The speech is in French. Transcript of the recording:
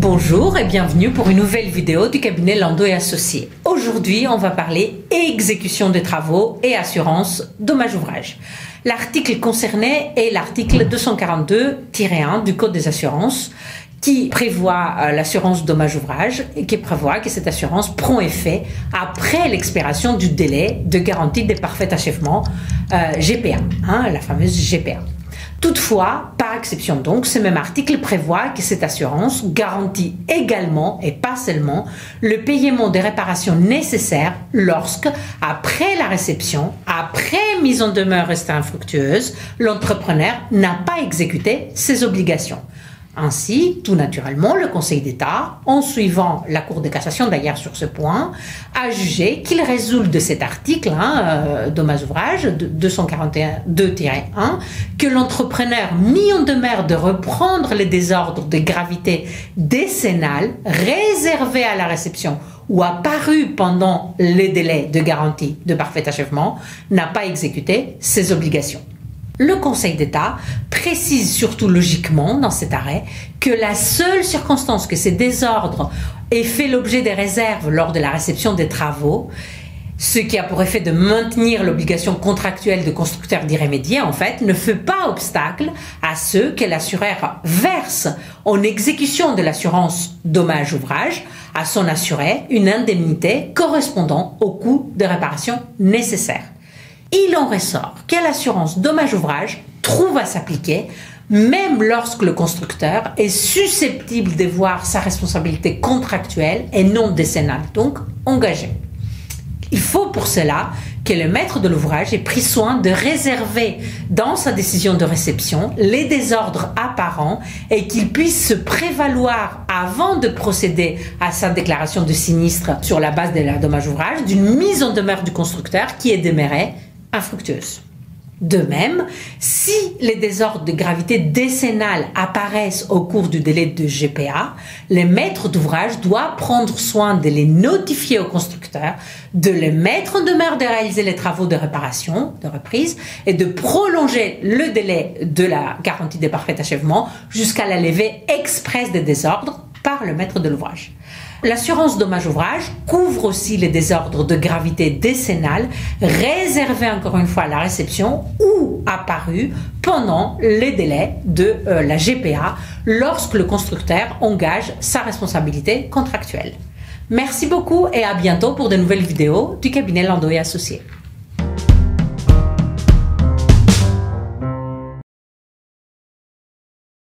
Bonjour et bienvenue pour une nouvelle vidéo du cabinet Landau et Associés. Aujourd'hui, on va parler exécution des travaux et assurance dommages-ouvrages. L'article concerné est l'article 242-1 du Code des assurances qui prévoit l'assurance dommages-ouvrages et qui prévoit que cette assurance prend effet après l'expiration du délai de garantie des parfaits achèvements GPA, la fameuse GPA. Toutefois, par exception donc, ce même article prévoit que cette assurance garantit également et pas seulement le paiement des réparations nécessaires lorsque, après la réception, après mise en demeure restée infructueuse, l'entrepreneur n'a pas exécuté ses obligations. Ainsi, tout naturellement, le Conseil d'État, en suivant la Cour de cassation d'ailleurs sur ce point, a jugé qu'il résulte de cet article, dommages-ouvrages 241-2-1, que l'entrepreneur mis en demeure de reprendre les désordres de gravité décennale réservés à la réception ou apparu pendant les délais de garantie de parfait achèvement n'a pas exécuté ses obligations. Le Conseil d'État précise surtout logiquement dans cet arrêt que la seule circonstance que ces désordres aient fait l'objet des réserves lors de la réception des travaux, ce qui a pour effet de maintenir l'obligation contractuelle de constructeur d'y remédier, en fait, ne fait pas obstacle à ce que l'assureur verse en exécution de l'assurance dommages-ouvrages à son assuré une indemnité correspondant au coût de réparation nécessaire. Il en ressort que l'assurance dommages-ouvrages trouve à s'appliquer même lorsque le constructeur est susceptible de voir sa responsabilité contractuelle et non décennale, donc engagée. Il faut pour cela que le maître de l'ouvrage ait pris soin de réserver dans sa décision de réception les désordres apparents et qu'il puisse se prévaloir avant de procéder à sa déclaration de sinistre sur la base de la dommage-ouvrage d'une mise en demeure du constructeur qui est demeurée infructueuse. De même, si les désordres de gravité décennale apparaissent au cours du délai de GPA, le maître d'ouvrage doit prendre soin de les notifier au constructeur, de les mettre en demeure de réaliser les travaux de réparation, de reprise, et de prolonger le délai de la garantie des parfaits achèvements jusqu'à la levée expresse des désordres par le maître de l'ouvrage. L'assurance dommages-ouvrages couvre aussi les désordres de gravité décennale réservés encore une fois à la réception ou apparus pendant les délais de la GPA lorsque le constructeur engage sa responsabilité contractuelle. Merci beaucoup et à bientôt pour de nouvelles vidéos du cabinet Landau et Associés.